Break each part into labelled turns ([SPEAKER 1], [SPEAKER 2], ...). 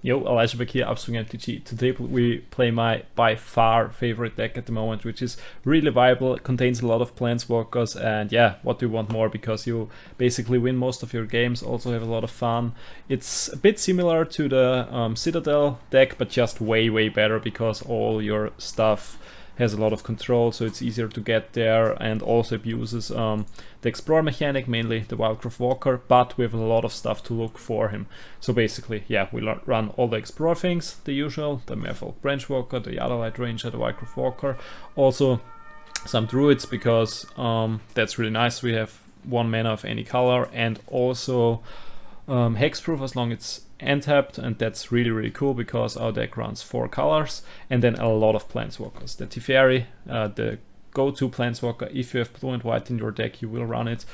[SPEAKER 1] Yo, Elijah back here, Upswing MTG. Today we play my by far favorite deck at the moment, which is really viable, contains a lot of Planeswalkers, and yeah, what do you want more? Because you basically win most of your games, also have a lot of fun. It's a bit similar to the Citadel deck, but just way better because all your stuff has a lot of control, so it's easier to get there, and also abuses the Explore mechanic, mainly the Wildgrowth Walker, but we have a lot of stuff to look for him. So basically, yeah, we run all the Explore things, the usual, the Merfolk Branchwalker, the Jadelight Ranger, the Wildgrowth Walker, also some Druids, because that's really nice. We have 1 mana of any color, and also hexproof as long as it's untapped, and that's really cool because our deck runs 4 colors, and then a lot of Planeswalkers. The Teferi, the go-to Planeswalker. If you have blue and white in your deck, you will run it.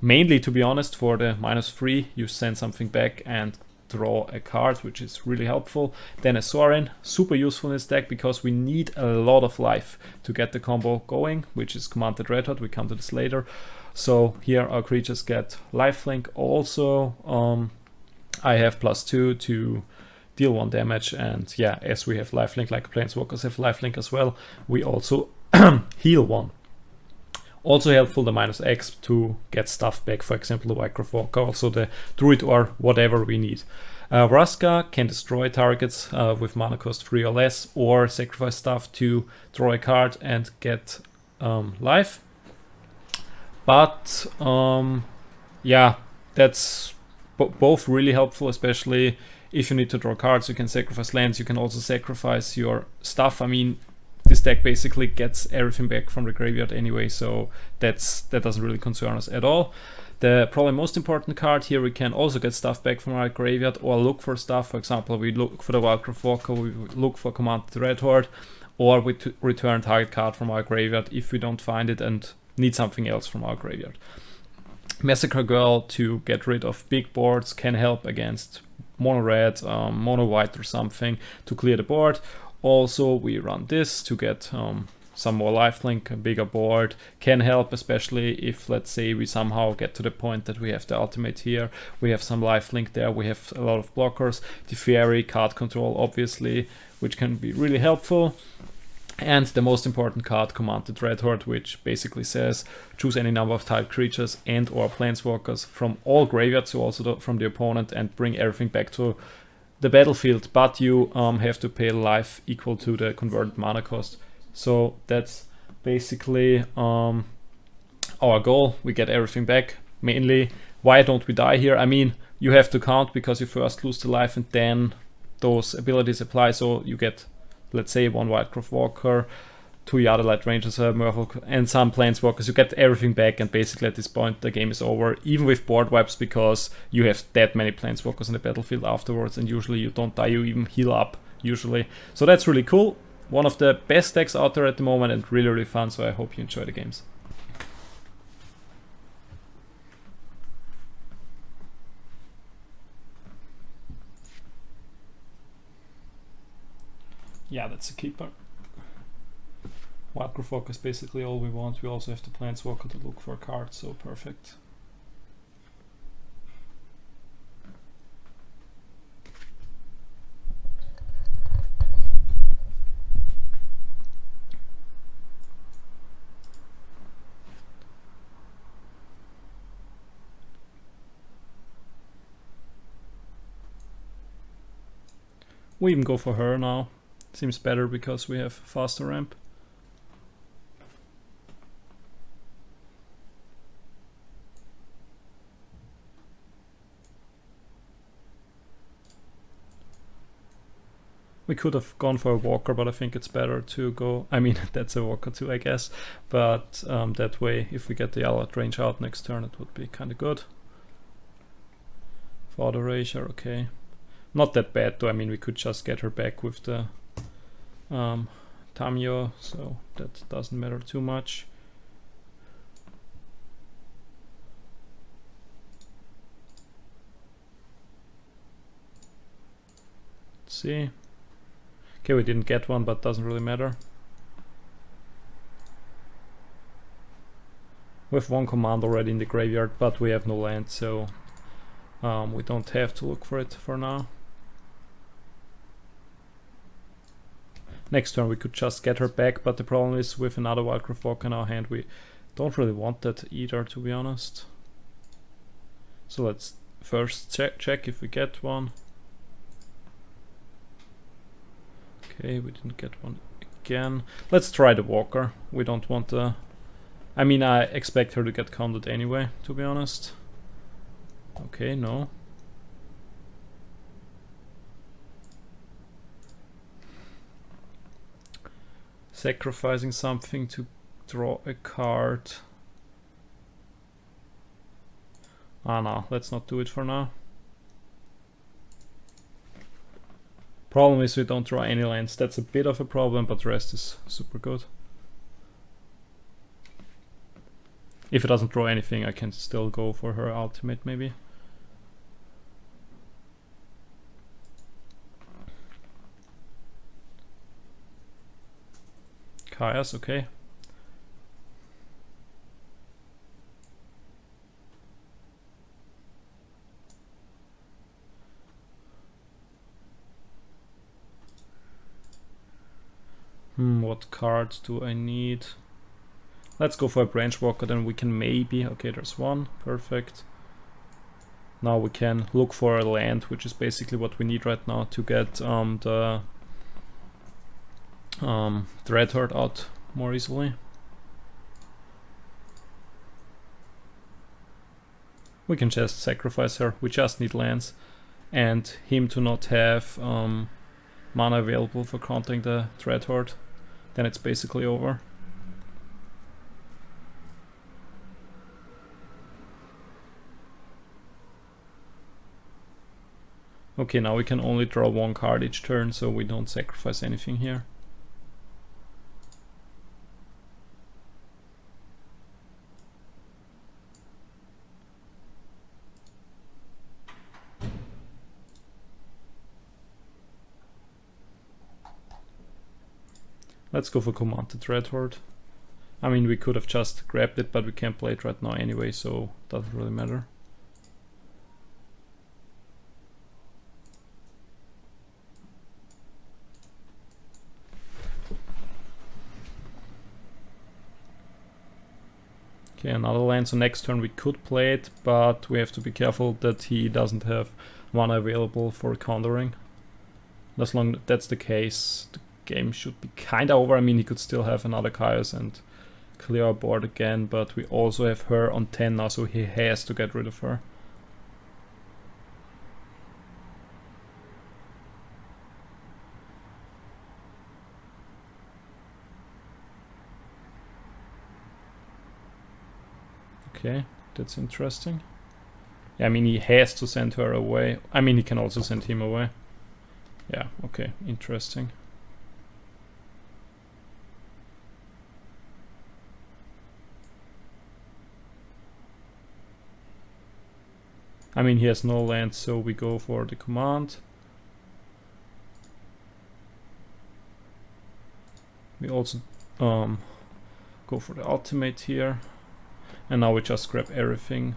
[SPEAKER 1] Mainly, to be honest, for the -3, you send something back and draw a card, which is really helpful. Then a Sorin, super useful in this deck because we need a lot of life to get the combo going, which is Command the Dreadhorde. We come to this later. So here our creatures get lifelink. Also, I have +2 to deal 1 damage, and yeah, as we have lifelink, like Planeswalkers have lifelink as well, we also heal 1. Also helpful, the -X to get stuff back, for example the Wildgrowth Walker, also the Druid or whatever we need. Vraska can destroy targets with mana cost 3 or less, or sacrifice stuff to draw a card and get life. But yeah, that's both really helpful, especially if you need to draw cards. You can sacrifice lands, you can also sacrifice your stuff. I mean, this deck basically gets everything back from the graveyard anyway, so that doesn't really concern us at all. The probably most important card here, we can also get stuff back from our graveyard or look for stuff. For example, we look for the Wildgrowth Walker, we look for Command the Dreadhorde, or we return target card from our graveyard if we don't find it and need something else from our graveyard. Massacre Girl to get rid of big boards can help against mono red, mono white or something to clear the board. Also we run this to get some more lifelink. A bigger board can help, especially if, let's say, we somehow get to the point that we have the ultimate here, we have some lifelink there, we have a lot of blockers. Teferi, card control obviously, which can be really helpful. And the most important card, Command the Dreadhorde, which basically says choose any number of type creatures and or Planeswalkers from all graveyards, so also from the opponent, and bring everything back to the battlefield, but you have to pay life equal to the converted mana cost. So that's basically our goal. We get everything back. Mainly, why don't we die here? I mean, you have to count because you first lose the life and then those abilities apply, so you get, let's say, 1 Wildgrowth Walker, 2 Jadelight Rangers, Merfolk, and some Planeswalkers. You get everything back, and basically at this point the game is over, even with board wipes, because you have that many Planeswalkers on the battlefield afterwards, and usually you don't die, you even heal up, usually. So that's really cool. One of the best decks out there at the moment, and really fun, so I hope you enjoy the games. Yeah, that's a keeper. Wildgrowth Walker is basically all we want. We also have the Planeswalker to look for cards, so perfect. We even go for her now. Seems better because we have faster ramp. We could have gone for a Walker, but I think it's better to go... I mean, that's a Walker too, I guess. But that way, if we get the Jadelight Ranger out next turn, it would be kind of good. For the Ranger, okay. Not that bad though, I mean, we could just get her back with the Tamiyo, so that doesn't matter too much. Let's see. Okay, we didn't get one, but doesn't really matter. We have 1 command already in the graveyard, but we have no land, so we don't have to look for it for now. Next turn we could just get her back, but the problem is with another Wildgrowth Walker in our hand, we don't really want that either, to be honest. So let's first check if we get one. Okay, we didn't get one again. Let's try the Walker. We don't want the... I mean, I expect her to get counted anyway, to be honest. Okay, no. Sacrificing something to draw a card. Ah, no, let's not do it for now. Problem is we don't draw any lands. That's a bit of a problem, but the rest is super good. If it doesn't draw anything, I can still go for her ultimate, maybe. Kaya's okay. What cards do I need? Let's go for a Branchwalker, then we can maybe... Okay, there's one. Perfect. Now we can look for a land, which is basically what we need right now to get the Dreadhorde out more easily. We can just sacrifice her. We just need lands. And him to not have mana available for countering the Dreadhorde. Then it's basically over. Okay, now we can only draw one card each turn, so we don't sacrifice anything here. Let's go for Command the Dreadhorde. I mean, we could have just grabbed it, but we can't play it right now anyway, so it doesn't really matter. Okay, another land, so next turn we could play it, but we have to be careful that he doesn't have mana available for countering. As long as that's the case, the game should be kinda over. I mean, he could still have another Chaos and clear our board again, but we also have her on 10 now, so he has to get rid of her. Okay, that's interesting. Yeah, I mean, he has to send her away. I mean, he can also send him away. Yeah, okay, interesting. I mean, he has no land, so we go for the command. We also go for the ultimate here. And now we just grab everything.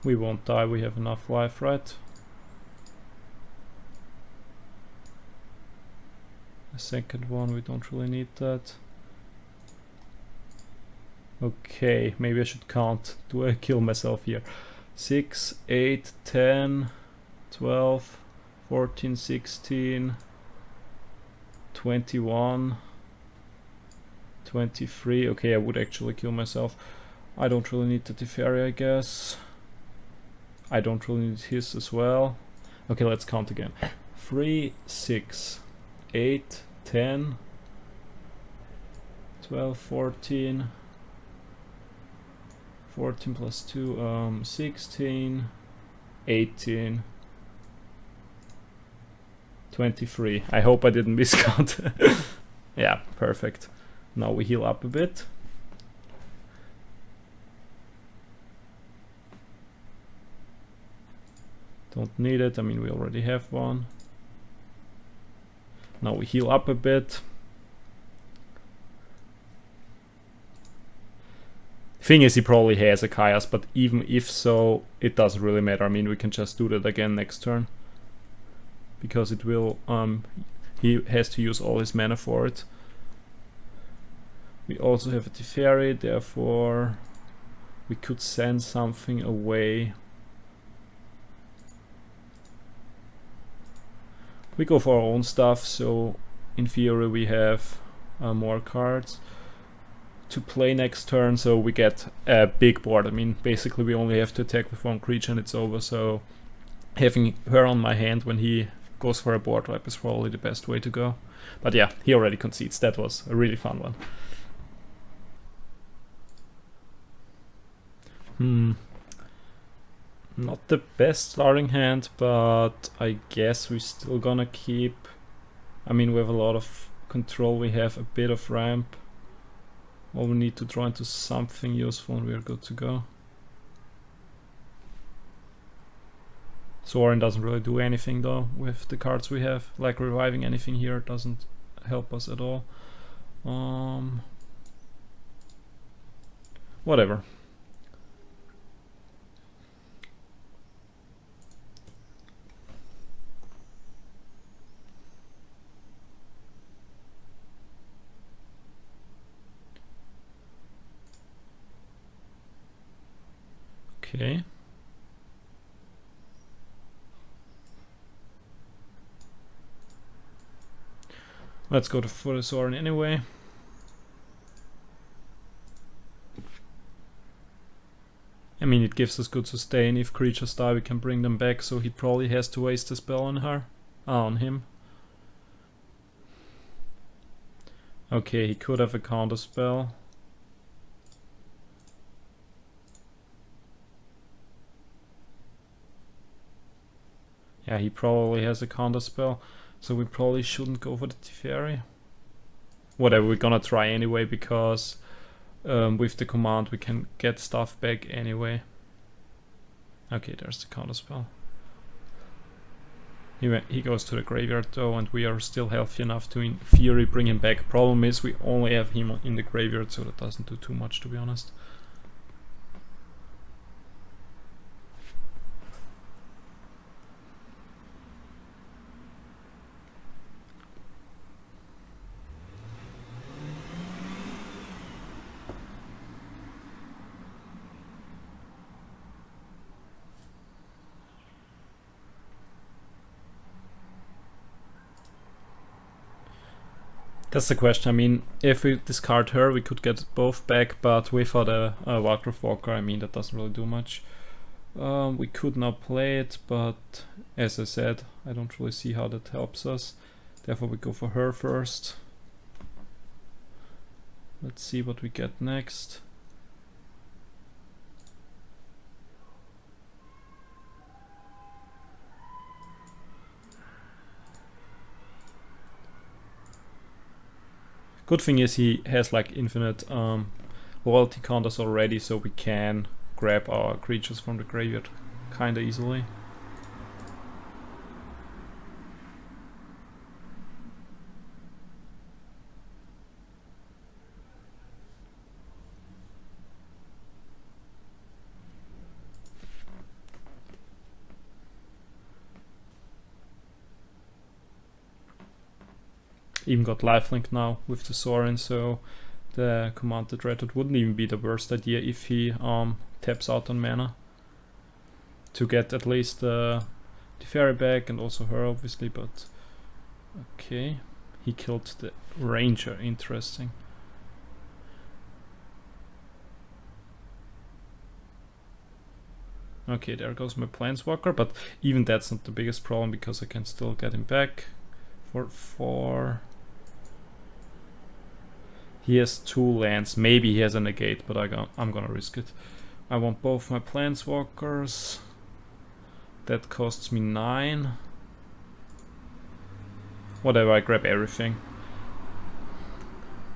[SPEAKER 1] We won't die, we have enough life, right? The second one, we don't really need that. Okay, maybe I should count. Do I kill myself here? 6, 8, 10, 12, 14, 16, 21, 23. Okay, I would actually kill myself. I don't really need the Teferi, I guess. I don't really need his as well. Okay, let's count again. 3, 6, 8, 10, 12, 14, 14 plus 2, 16, 18, 23. I hope I didn't miscount. Yeah, perfect. Now we heal up a bit. Don't need it, I mean we already have one. Now we heal up a bit. Thing is, he probably has a Chaos, but even if so, it doesn't really matter. I mean, we can just do that again next turn. because it will he has to use all his mana for it. We also have a Teferi, therefore we could send something away. We go for our own stuff, so in theory we have more cards to play next turn, so we get a big board. I mean, basically we only have to attack with one creature and it's over, so having her on my hand when he goes for a board wipe is probably the best way to go. But yeah, he already concedes. That was a really fun one. Not the best starting hand, but I guess we're still gonna keep... I mean, we have a lot of control, we have a bit of ramp. All we need to draw into something useful and we're good to go. Sorin doesn't really do anything though with the cards we have. Like reviving anything here doesn't help us at all. Whatever. Okay. Let's go for the Sorin anyway. I mean, it gives us good sustain. If creatures die, we can bring them back, so he probably has to waste a spell on her. On him. Okay, he could have a counter spell. Yeah, he probably has a counter spell, so we probably shouldn't go for the Teferi. Whatever, we're gonna try anyway, because with the command we can get stuff back anyway. Okay, there's the counter spell. He goes to the graveyard though, and we are still healthy enough to, in theory, bring him back. Problem is, we only have him in the graveyard, so that doesn't do too much, to be honest. That's the question. I mean, if we discard her, we could get both back, but without a Wildgrowth Walker, I mean, that doesn't really do much. We could not play it, but as I said, I don't really see how that helps us. Therefore, we go for her first. Let's see what we get next. Good thing is he has like infinite loyalty counters already, so we can grab our creatures from the graveyard kinda easily. Even got lifelink now with the Sorin, so the Command the Dreadhorde wouldn't even be the worst idea if he taps out on mana to get at least the Teferi back and also her obviously, but okay. He killed the Ranger, interesting. Okay, there goes my Planeswalker, but even that's not the biggest problem because I can still get him back for 4. He has 2 lands, maybe he has a negate, but I'm gonna risk it. I want both my Planeswalkers. That costs me 9. Whatever, I grab everything.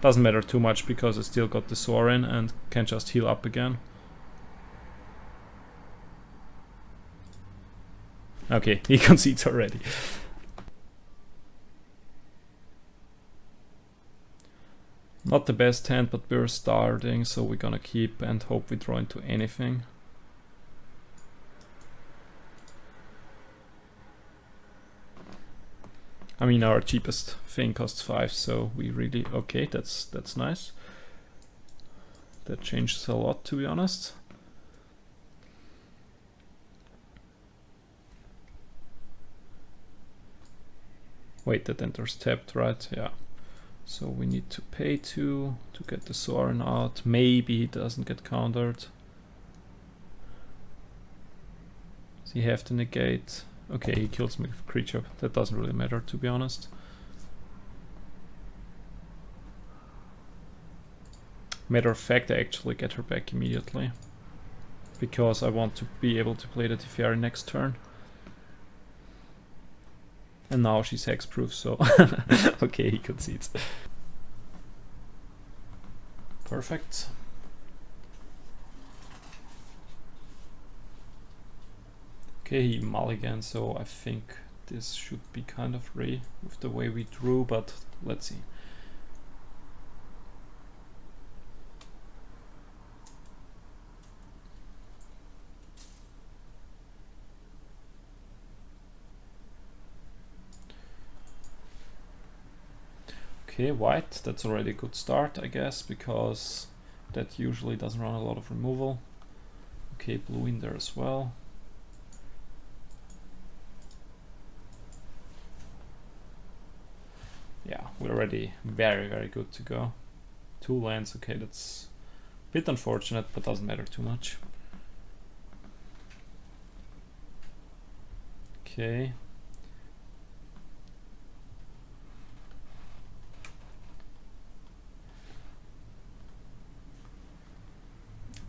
[SPEAKER 1] Doesn't matter too much because I still got the Sorin and can just heal up again. Okay, he concedes already. Not the best hand, but we're starting, so we're gonna keep and hope we draw into anything. I mean, our cheapest thing costs 5, so we really... Okay, that's nice. That changes a lot, to be honest. Wait, that enters tapped, right? Yeah. So we need to pay 2 to get the Sorin out. Maybe he doesn't get countered. Does he have to negate? Okay, he kills me with creature. That doesn't really matter, to be honest. Matter of fact, I actually get her back immediately, because I want to be able to play the Teferi next turn. And now she's hexproof, so okay, he concedes. Perfect. Okay, he mulligan, so I think this should be kind of free with the way we drew, but let's see. Okay, white, that's already a good start, I guess, because that usually doesn't run a lot of removal. Okay, blue in there as well. Yeah, we're already very, very good to go. 2 lands, okay, that's a bit unfortunate, but doesn't matter too much. Okay.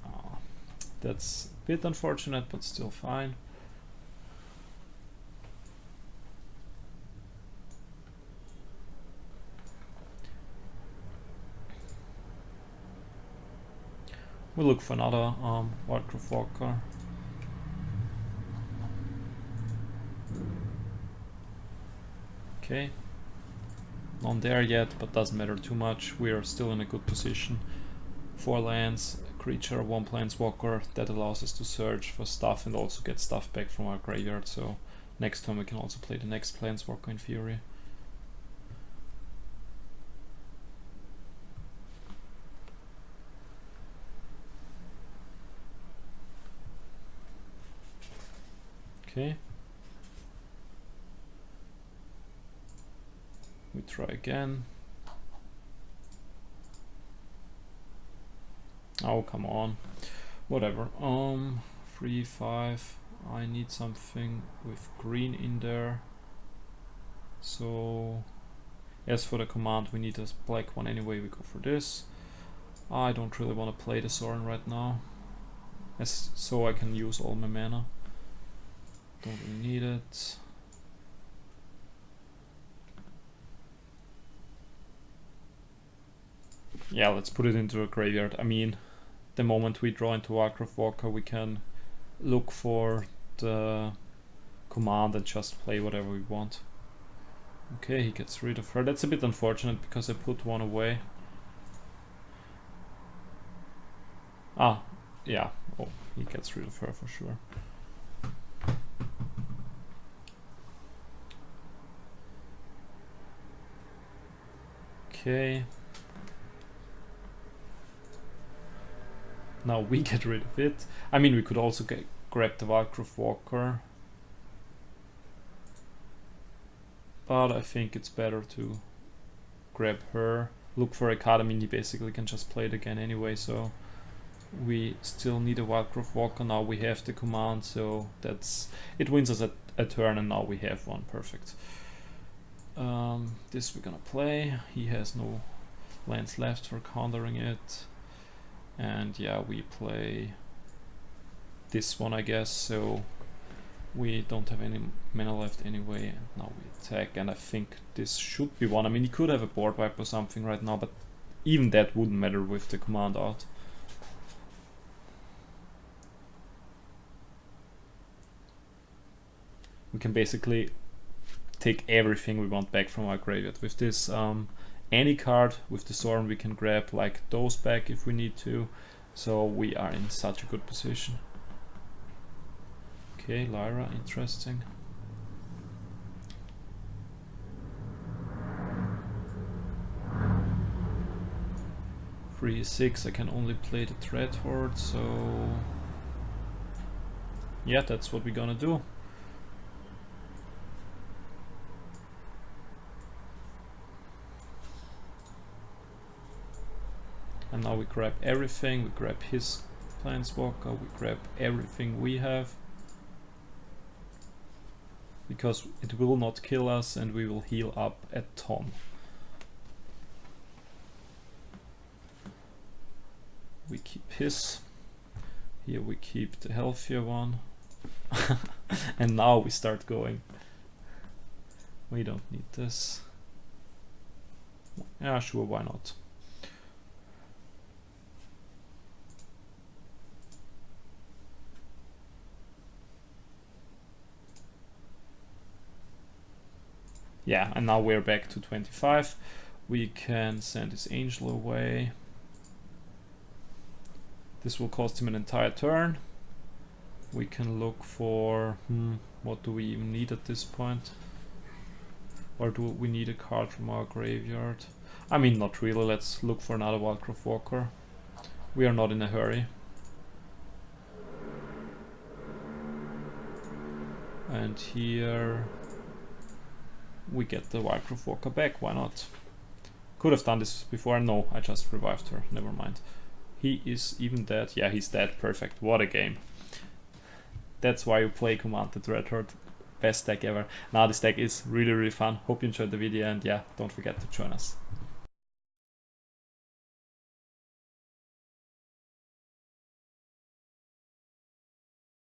[SPEAKER 1] Oh, that's a bit unfortunate, but still fine. We'll look for another Wildgrowth Walker. Okay. Not there yet, but doesn't matter too much. We are still in a good position. 4 lands, creature, 1 Planeswalker. That allows us to search for stuff and also get stuff back from our graveyard. So next time we can also play the next Planeswalker in theory. Okay. We try again. Oh, come on. Whatever. 3, 5. I need something with green in there. So as for the command, we need a black one anyway. We go for this. I don't really want to play the Sorin right now, so I can use all my mana. Don't really need it. Yeah, let's put it into a graveyard. I mean, the moment we draw into Wildgrowth Walker, we can look for the command and just play whatever we want. Okay, he gets rid of her. That's a bit unfortunate because I put 1 away. Ah, yeah. Oh, he gets rid of her for sure. Okay. Now we get rid of it. I mean, we could also grab the Wildgrowth Walker, but I think it's better to grab her. Look for a card. I mean, he basically can just play it again anyway, so we still need a Wildgrowth Walker. Now we have the command, so it wins us a turn, and now we have one. Perfect. This we're gonna play. He has no lands left for countering it. And yeah, we play this one, I guess, so we don't have any mana left anyway, and now we attack, and I think this should be one. I mean, he could have a board wipe or something right now, but even that wouldn't matter with the command out. We can basically take everything we want back from our graveyard. With this any card with the Sorin we can grab like those back if we need to, so we are in such a good position. Okay, Lyra, interesting. 3-6, I can only play the Dreadhorde, so yeah, that's what we're gonna do. And now we grab everything, we grab his Planeswalker, we grab everything we have. Because it will not kill us and we will heal up a ton. We keep his. Here we keep the healthier one. And now we start going. We don't need this. Yeah, sure, why not? Yeah, and now we're back to 25. We can send this angel away. This will cost him an entire turn. We can look for... what do we even need at this point? Or do we need a card from our graveyard? I mean, not really. Let's look for another Wildgrowth Walker. We are not in a hurry. And here... we get the Wildgrowth Walker back, why not? Could have done this before. No, I just revived her, never mind. He is even dead. Yeah, he's dead, perfect. What a game. That's why you play Command the Dreadhorde. Best deck ever. Now this deck is really fun. Hope you enjoyed the video, and yeah, don't forget to join us.